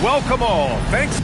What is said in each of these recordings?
Welcome all. Thanks.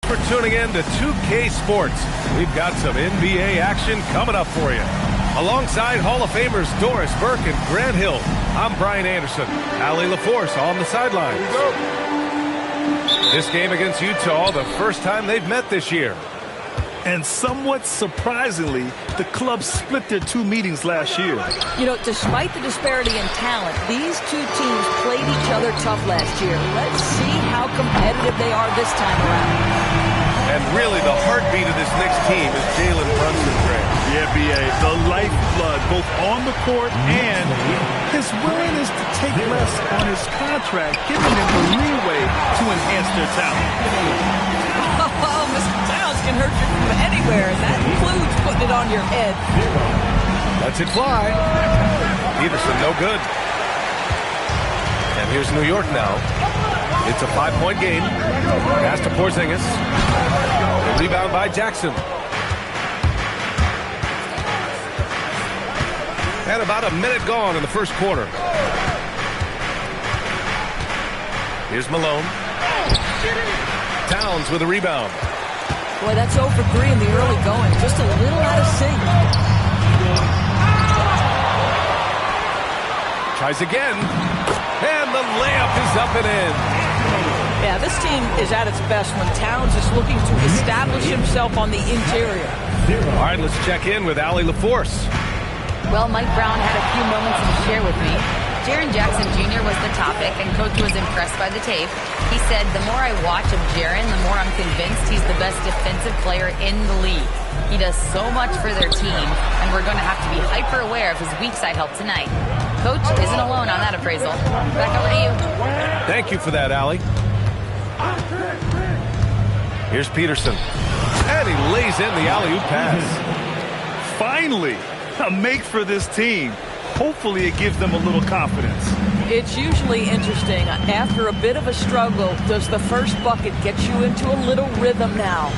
For tuning in to 2K Sports. We've got some NBA action coming up for you. Alongside Hall of Famers Doris Burke and Grant Hill, I'm Brian Anderson. Allie LaForce on the sidelines. This game against Utah, the first time they've met this year. And somewhat surprisingly, the clubs split their two meetings last year. You know, despite the disparity in talent, these two teams played each other tough last year. Let's see how competitive they are this time around. And really, the heartbeat of this next team is Jalen Brunson, Grant. Yeah, B.A., the lifeblood, both on the court and his willingness to take less on his contract, giving them the leeway to enhance their talent. Oh, Mr. Towns can hurt you from anywhere, and that includes putting it on your head. Lets it fly. Peterson, no good. And here's New York now. It's a 5-point game. Pass to Porzingis. Rebound by Jackson. And about a minute gone in the first quarter. Here's Malone. Towns with a rebound. Boy, that's 0 for 3 in the early going. Just a little out of sync. Tries again. And the layup is up and in. Yeah, this team is at its best when Towns is looking to establish himself on the interior. All right, let's check in with Allie LaForce. Well, Mike Brown had a few moments to share with me. Jaren Jackson Jr. was the topic, and Coach was impressed by the tape. He said, the more I watch of Jaren, the more I'm convinced he's the best defensive player in the league. He does so much for their team, and we're going to have to be hyper-aware of his weak side help tonight. Coach isn't alone on that appraisal. Back over to you. Thank you for that, Allie. Here's Peterson. And he lays in the alley-oop pass. Finally, a make for this team. Hopefully it gives them a little confidence. It's usually interesting. After a bit of a struggle, does the first bucket get you into a little rhythm now?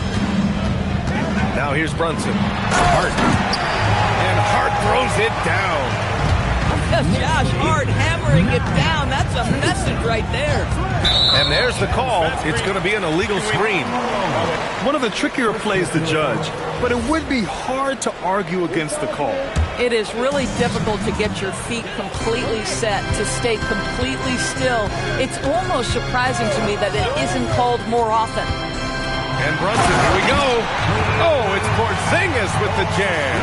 Now here's Brunson. Hart. And Hart throws it down. Josh Hart hammering it down. That's a message right there. And there's the call. It's going to be an illegal screen. One of the trickier plays to judge, but it would be hard to argue against the call. It is really difficult to get your feet completely set, to stay completely still. It's almost surprising to me that it isn't called more often. And Brunson, here we go. Oh, it's Porzingis with the jam.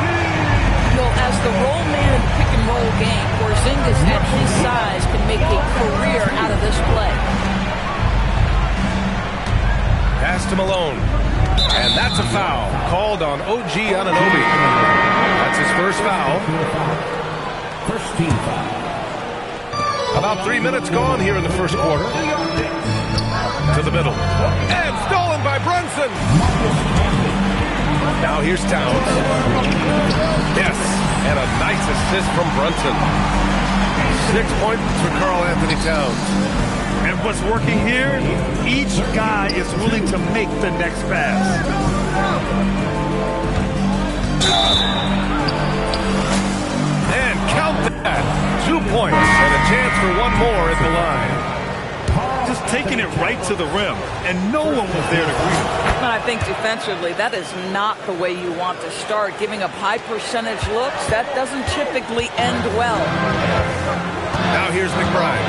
As the roll man in the pick-and-roll game, Porzingis at his size can make a career out of this play. Pass to Malone. And that's a foul called on OG Anunoby. That's his first foul. First team foul. About 3 minutes gone here in the first quarter. To the middle. And stolen by Brunson. Now here's Towns. Yes, and a nice assist from Brunson. 6 points for Karl-Anthony Towns. And what's working here, each guy is willing to make the next pass. And count that. 2 points and a chance for one more at the line. Just taking it right to the rim, and no one was there to greet him. But I think defensively, that is not the way you want to start. Giving up high percentage looks, that doesn't typically end well. Now here's McBride.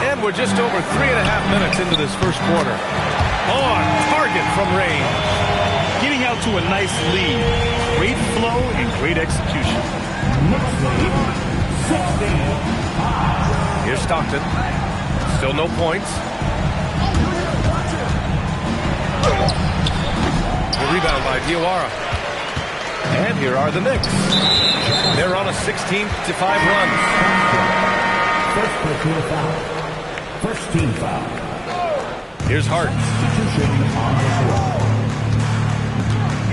And we're just over 3.5 minutes into this first quarter. On target from range. Getting out to a nice lead. Great flow and great execution. Here's Stockton. Still no points. The rebound by Diawara. And here are the Knicks. They're on a 16-5 run. First team foul. Here's Hart.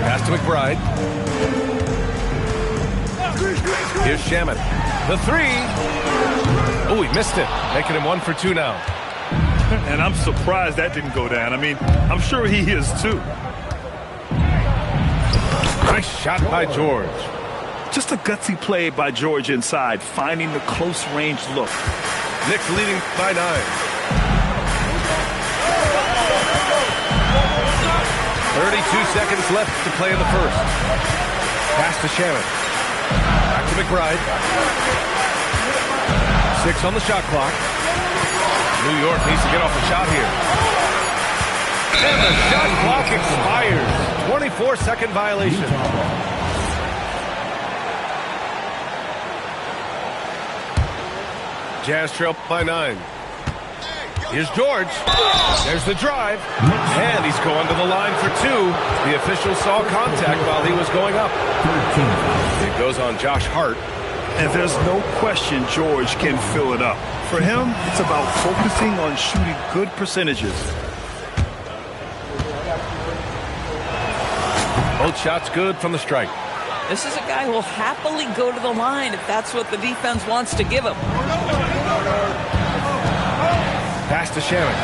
Pass to McBride. Here's Shamet. The three. Oh, he missed it. Making him 1 for 2 now. And I'm surprised that didn't go down. I mean, I'm sure he is too. Nice shot by George. Just a gutsy play by George inside, finding the close range look. Knicks leading by 9. 32 seconds left to play in the first. Pass to Shamet. Back to McBride. 6 on the shot clock. New York needs to get off the shot here. And the shot clock expires. 24-second violation. Jazz trail by 9. Here's George. There's the drive. And he's going to the line for 2. The official saw contact while he was going up. It goes on Josh Hart. And there's no question George can fill it up. For him, it's about focusing on shooting good percentages. Both shots good from the strike. This is a guy who will happily go to the line if that's what the defense wants to give him. Pass to Shamet.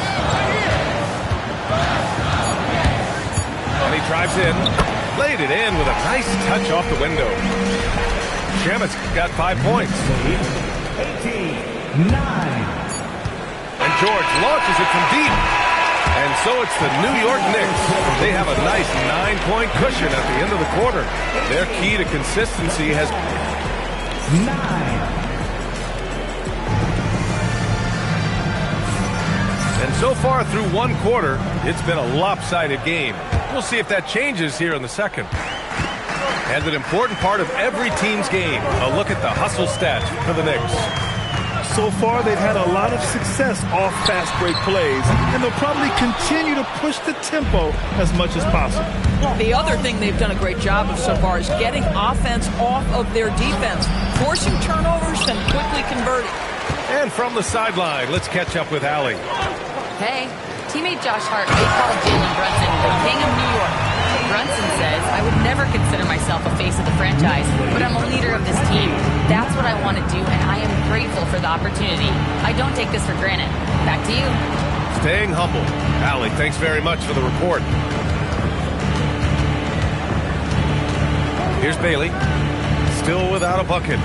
And he drives in. Laid it in with a nice touch off the window. Shamet's got 5 points. 18-9. And George launches it from deep. And so it's the New York Knicks. They have a nice 9-point cushion at the end of the quarter. Their key to consistency has... 9. And so far through one quarter, it's been a lopsided game. We'll see if that changes here in the second. And an important part of every team's game, a look at the hustle stats for the Knicks. So far, they've had a lot of success off fast break plays, and they'll probably continue to push the tempo as much as possible. The other thing they've done a great job of so far is getting offense off of their defense, forcing turnovers and quickly converting. And from the sideline, let's catch up with Allie. Hey, teammate Josh Hart may call Jalen Brunson the king of New York. Brunson says, I would never consider myself a face of the franchise, but I'm a leader of this team. That's what I want to do, and I am grateful for the opportunity. I don't take this for granted. Back to you. Staying humble. Allie, thanks very much for the report. Here's Bailey. Still without a bucket.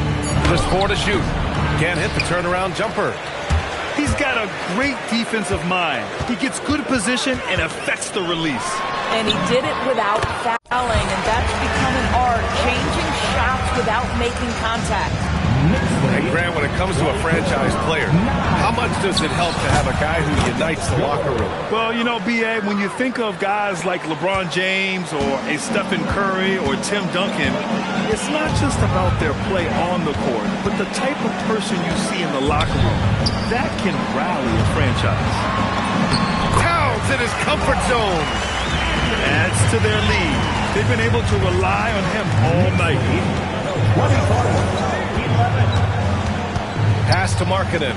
Just 4 to shoot. Can't hit the turnaround jumper. He's got a great defensive mind. He gets good position and affects the release. And he did it without fouling, and that's become an art, changing shots without making contact. And Grant, when it comes to a franchise player, how much does it help to have a guy who unites the locker room? Well, you know, B.A., when you think of guys like LeBron James or a Stephen Curry or Tim Duncan, it's not just about their play on the court, but the type of person you see in the locker room. That can rally a franchise. Towns in his comfort zone. Adds to their lead. They've been able to rely on him all night. Pass to Markkanen.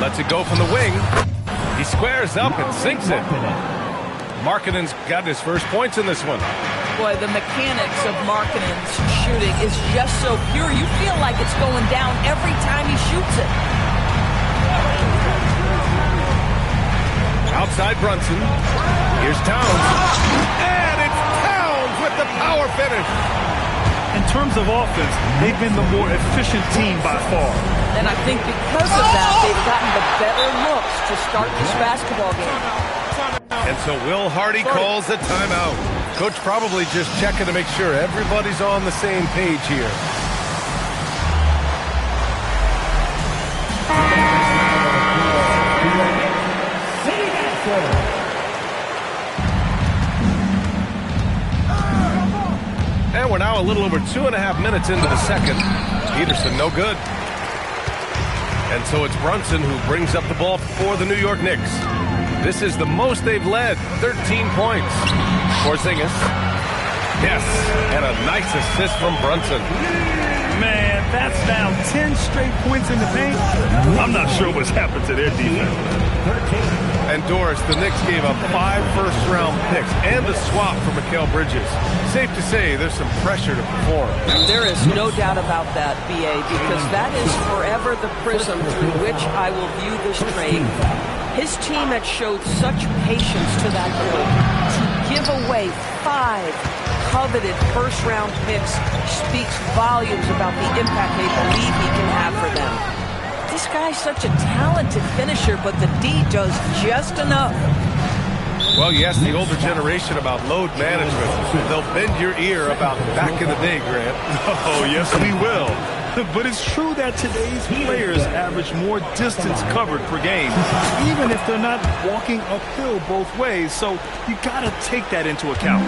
Lets it go from the wing. He squares up and sinks it. Markkanen's got his first points in this one. Boy, the mechanics of Markkanen's shooting is just so pure. You feel like it's going down every time he shoots it. Outside Brunson. Here's Towns. And it's Towns with the power finish. In terms of offense, they've been the more efficient team by far. And I think because of that, they've gotten the better looks to start this basketball game. And so Will Hardy calls the timeout. Coach probably just checking to make sure everybody's on the same page here. And we're now a little over 2.5 minutes into the second. Peterson, no good. And so it's Brunson who brings up the ball for the New York Knicks. This is the most they've led, 13 points. Porzingis. Yes, and a nice assist from Brunson. Man, that's now 10 straight points in the paint. I'm not sure what's happened to their defense. And Doris, the Knicks gave up 5 first-round picks and a swap for Mikal Bridges. Safe to say there's some pressure to perform. There is no doubt about that, B.A., because that is forever the prism through which I will view this trade. His team had showed such patience to that point. To give away 5 coveted first-round picks speaks volumes about the impact they believe he can have for them. This guy's such a talented finisher, but the D does just enough. Well, yes, the older generation about load management. They'll bend your ear about back in the day, Grant. Oh, yes, we will. But it's true that today's players average more distance covered per game, even if they're not walking uphill both ways. So you got to take that into account.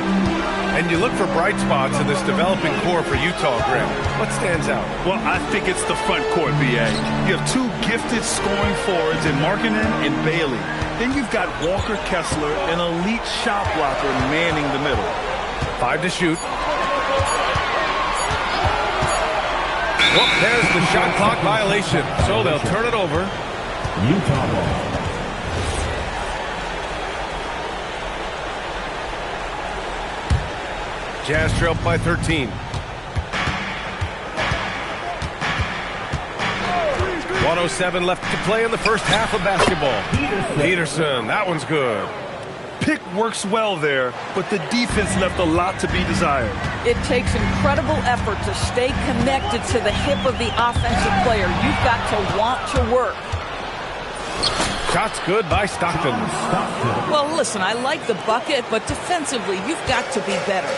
And you look for bright spots in this developing core for Utah, Grant. What stands out? Well, I think it's the front court, B.A. You have 2 gifted scoring forwards in Markkanen and Bailey. Then you've got Walker Kessler, an elite shot blocker, manning the middle. 5 to shoot. Well, there's the shot clock violation, so they'll turn it over. Utah ball. Jazz trail by 13. 1:07 left to play in the first half of basketball. Peterson, that one's good. Pick works well there, but the defense left a lot to be desired. It takes incredible effort to stay connected to the hip of the offensive player. You've got to want to work. Shots good by Stockton. Well, listen, I like the bucket, but defensively, you've got to be better.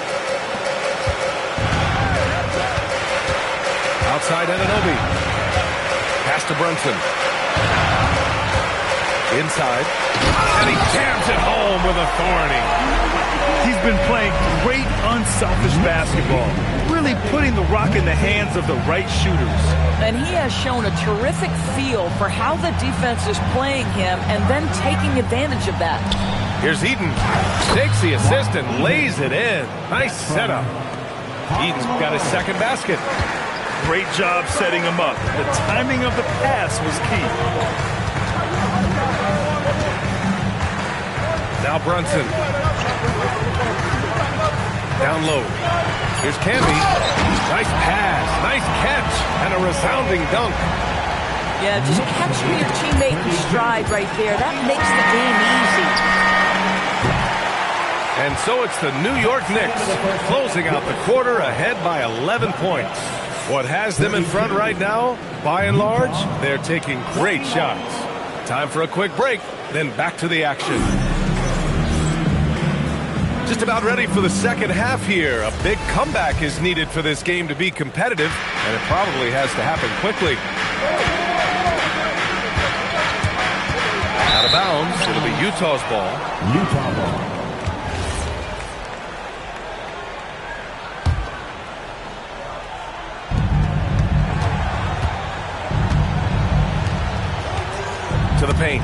Outside Anunoby. Pass to Brunson. Inside. And he jams it home with authority. He's been playing great, unselfish basketball, really putting the rock in the hands of the right shooters. And he has shown a terrific feel for how the defense is playing him and then taking advantage of that. Here's Eaton. Takes the assist and lays it in. Nice setup. Eaton's got his second basket. Great job setting him up. The timing of the pass was key. Now Brunson. Down low. Here's Camby. Nice pass. Nice catch. And a resounding dunk. Yeah, just catching your teammate in stride right there. That makes the game easy. And so it's the New York Knicks closing out the quarter ahead by 11 points. What has them in front right now, by and large, they're taking great shots. Time for a quick break, then back to the action. Just about ready for the second half here. A big comeback is needed for this game to be competitive, and it probably has to happen quickly. Out of bounds, it'll be Utah's ball. Utah ball. To the paint.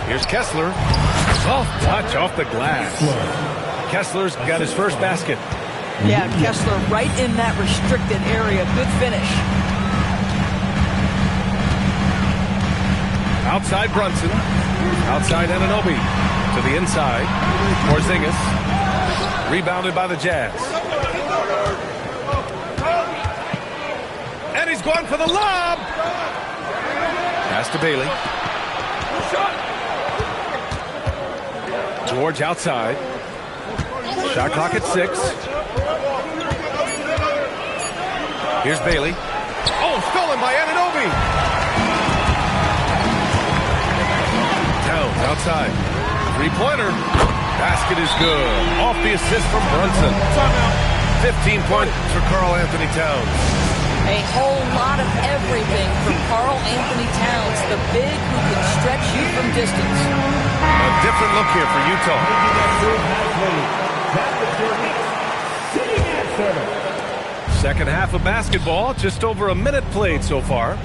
Here's Kessler. Soft touch off the glass. Kessler's got his first basket. Yeah, Kessler right in that restricted area. Good finish. Outside Brunson. Outside Anunoby. To the inside. Porzingis. Rebounded by the Jazz. And he's going for the lob. Pass to Bailey. George outside. Shot clock at 6. Here's Bailey. Oh, stolen by Anunoby. Towns outside. Three-pointer. Basket is good. Off the assist from Brunson. 15 points for Karl Anthony Towns. A whole lot of everything from Karl Anthony Towns, the big who can stretch you from distance. A different look here for Utah. Second half of basketball, just over a minute played so far.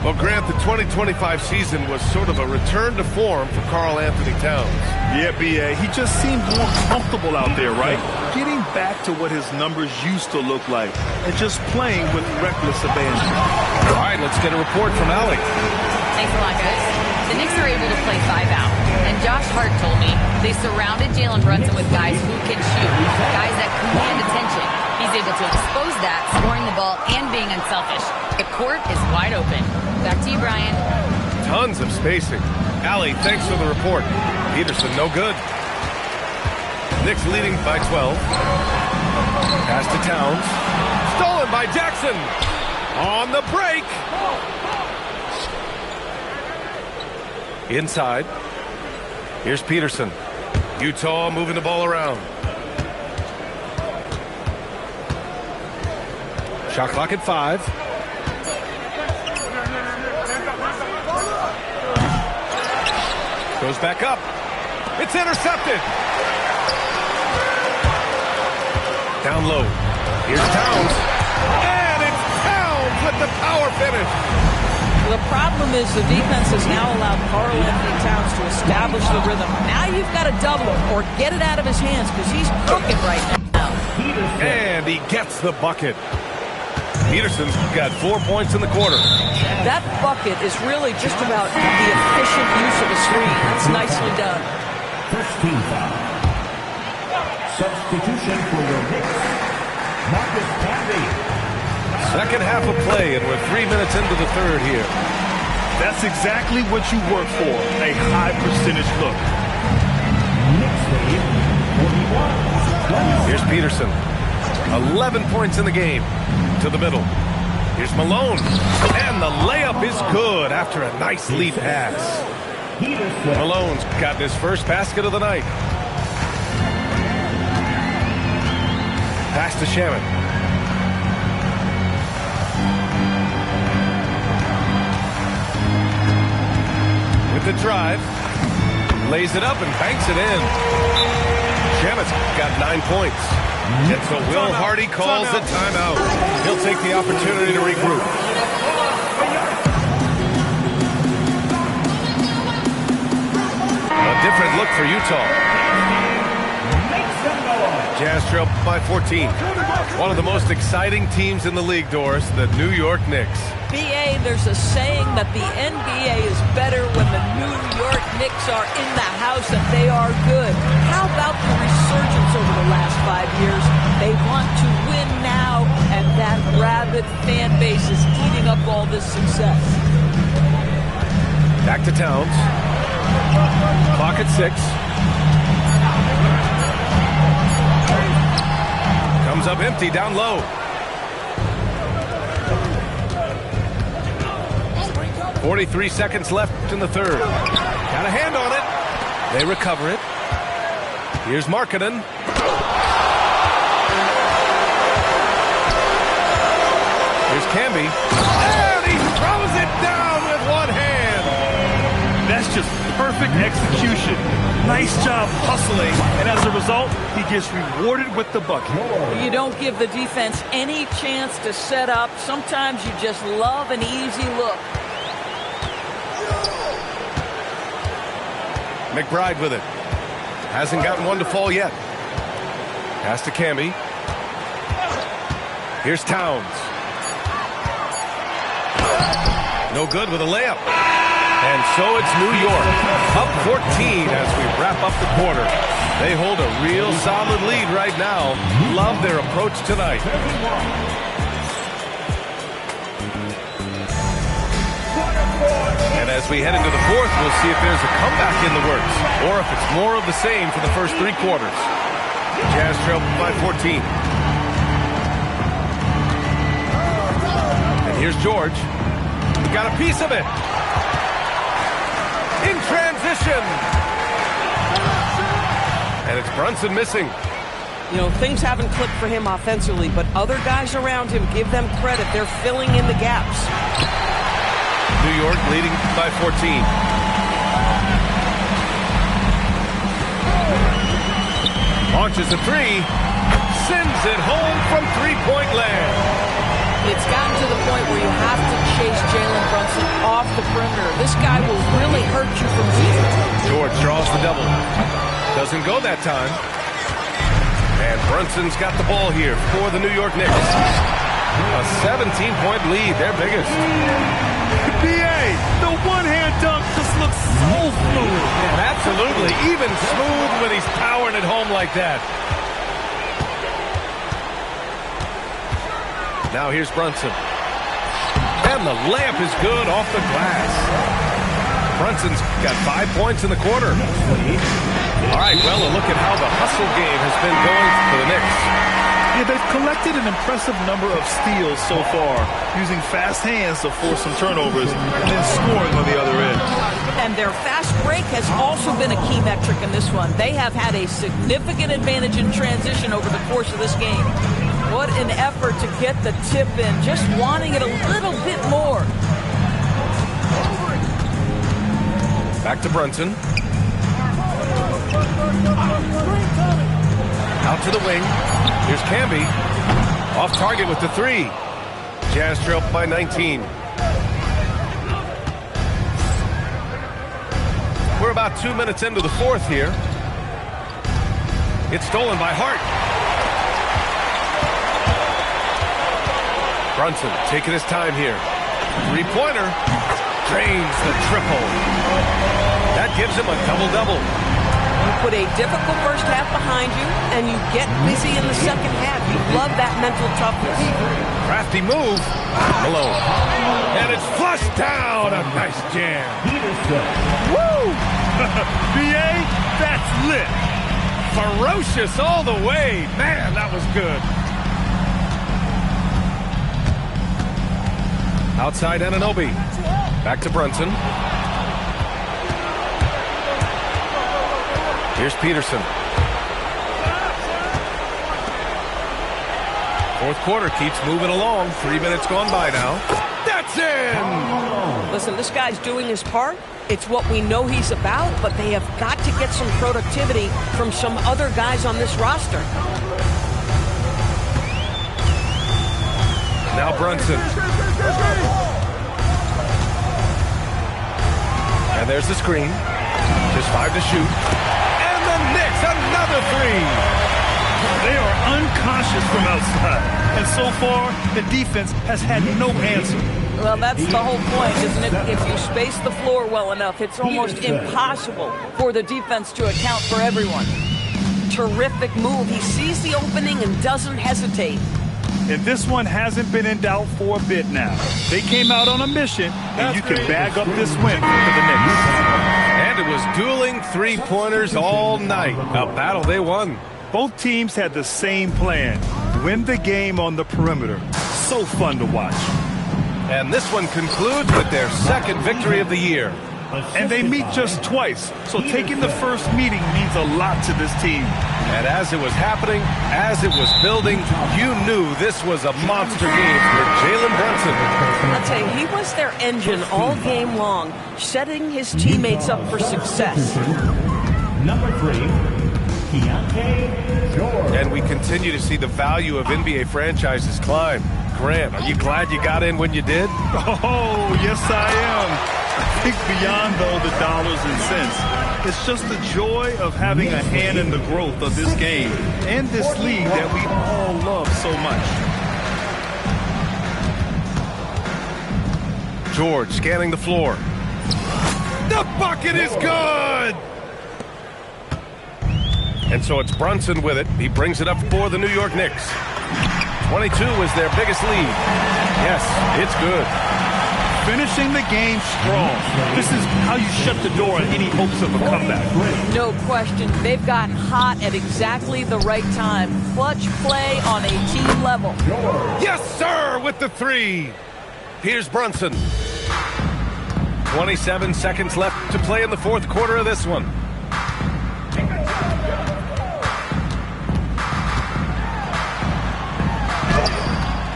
Well, Grant, the 2025 season was sort of a return to form for Karl Anthony Towns. Yeah, B.A., he just seemed more comfortable out there, right? Getting back to what his numbers used to look like and just playing with reckless abandon. All right, let's get a report from Allie. Thanks a lot, guys. The Knicks are able to play 5 out. And Josh Hart told me they surrounded Jalen Brunson with guys who can shoot, guys that command attention. He's able to expose that, scoring the ball, and being unselfish. The court is wide open. Back to you, Brian. Tons of spacing. Allie, thanks for the report. Peterson, no good. Knicks leading by 12. Pass to Towns. Stolen by Jackson. On the break. Inside. Here's Peterson. Utah moving the ball around. Shot clock at 5. Goes back up. It's intercepted. Down low. Here's Towns. And it's Towns with the power finish. The problem is the defense has now allowed Karl Anthony Towns to establish the rhythm. Now you've got to double him or get it out of his hands because he's cooking right now. And he gets the bucket. Peterson's got 4 points in the quarter. That bucket is really just about the efficient use of a screen. It's nicely done. First team foul. Substitution for your Knicks. Marcus Camby. Second half of play, and we're 3 minutes into the third here. That's exactly what you work for, a high percentage look. Knicks lead 41. Here's Peterson. 11 points in the game. To the middle. Here's Malone. And the layup is good after a nice lead pass. Malone's gotten his first basket of the night. Pass to Shaman. With the drive. Lays it up and banks it in. Shaman's got 9 points. And so Will Hardy calls a timeout. He'll take the opportunity to regroup. A different look for Utah. Jazz trail by 14. One of the most exciting teams in the league, Doris, the New York Knicks. BA, there's a saying that the NBA is better when the New York Knicks are in the house and they are good. How about the resurgence over the last 5 years? They want to win now, and that rabid fan base is eating up all this success. Back to Towns. Clock at 6. Comes up empty down low. 43 seconds left in the third. Got a hand on it. They recover it. Here's Markkanen. Here's Camby. And he throws it down with one hand. That's just perfect execution. Nice job hustling, and as a result, he gets rewarded with the bucket. You don't give the defense any chance to set up. Sometimes you just love an easy look. McBride with it. Hasn't gotten one to fall yet. Pass to Camby. Here's Towns. No good with a layup. And so it's New York. Up 14 as we wrap up the quarter. They hold a real solid lead right now. Love their approach tonight. And as we head into the fourth, we'll see if there's a comeback in the works, or if it's more of the same for the first 3 quarters. Jazz trail by 14. And here's George. He got a piece of it. In transition. And it's Brunson missing. You know, things haven't clicked for him offensively, but other guys around him, give them credit. They're filling in the gaps. New York leading by 14. Launches a 3. Sends it home from three-point land. It's gotten to the point where you have to chase Jalen Brunson off the perimeter. This guy will really hurt you from deep. George draws the double. Doesn't go that time. And Brunson's got the ball here for the New York Knicks. A 17-point lead, their biggest. BA, the one-hand dunk just looks so fluid. Yeah, absolutely. Even smooth when he's powering it home like that. Now here's Brunson. And the layup is good off the glass. Brunson's got 5 points in the quarter. All right, well, a look at how the hustle game has been going for the Knicks. Yeah, they've collected an impressive number of steals so far, using fast hands to force some turnovers and then scoring on the other end. And their fast break has also been a key metric in this one. They have had a significant advantage in transition over the course of this game. What an effort to get the tip in, just wanting it a little bit more. Back to Brunson. Out to the wing. Here's Camby. Off target with the 3. Jazz trail by 19. We're about 2 minutes into the fourth here. It's stolen by Hart. Brunson taking his time here. 3-pointer. Drains the triple. That gives him a double-double. You put a difficult first half behind you, and you get busy in the second half. You love that mental toughness. Crafty move. Malone. And it's flushed down. A nice jam. Woo! BA, that's lit. Ferocious all the way. Man, that was good. Outside Anunoby. Back to Brunson. Here's Peterson. Fourth quarter keeps moving along. 3 minutes gone by now. That's in! Listen, this guy's doing his part. It's what we know he's about, but they have got to get some productivity from some other guys on this roster. Now Brunson. And there's the screen. Just 5 to shoot. And the Knicks, another 3. They are unconscious from outside. And so far, the defense has had no answer. Well, that's the whole point, isn't it? If you space the floor well enough, it's almost impossible for the defense to account for everyone. Terrific move. He sees the opening and doesn't hesitate. And this one hasn't been in doubt for a bit now. They came out on a mission, and you can bag up this win for the Knicks. And it was dueling three-pointers all night. A battle they won. Both teams had the same plan. Win the game on the perimeter. So fun to watch. And this one concludes with their second victory of the year. And they meet just twice, so taking the first meeting means a lot to this team. And as it was happening, as it was building, you knew this was a monster game for Jalen Brunson. I'll tell you, he was their engine all game long, setting his teammates up for success. Number 3, Keyonte George. And we continue to see the value of NBA franchises climb. Grant, are you glad you got in when you did? Oh, yes, I am. I think beyond, though, the dollars and cents, it's just the joy of having a hand in the growth of this game and this league that we all love so much. George scanning the floor. The bucket is good! And so it's Brunson with it. He brings it up for the New York Knicks. 22 is their biggest lead. Yes, it's good. Finishing the game strong. This is how you shut the door on any hopes of a comeback. No question. They've gotten hot at exactly the right time. Clutch play on a team level. Yes, sir, with the three. Here's Brunson. 27 seconds left to play in the fourth quarter of this one.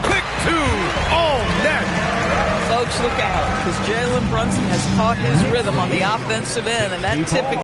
Quick two, all net. Folks, look out, because Jalen Brunson has caught his rhythm on the offensive end, and that typically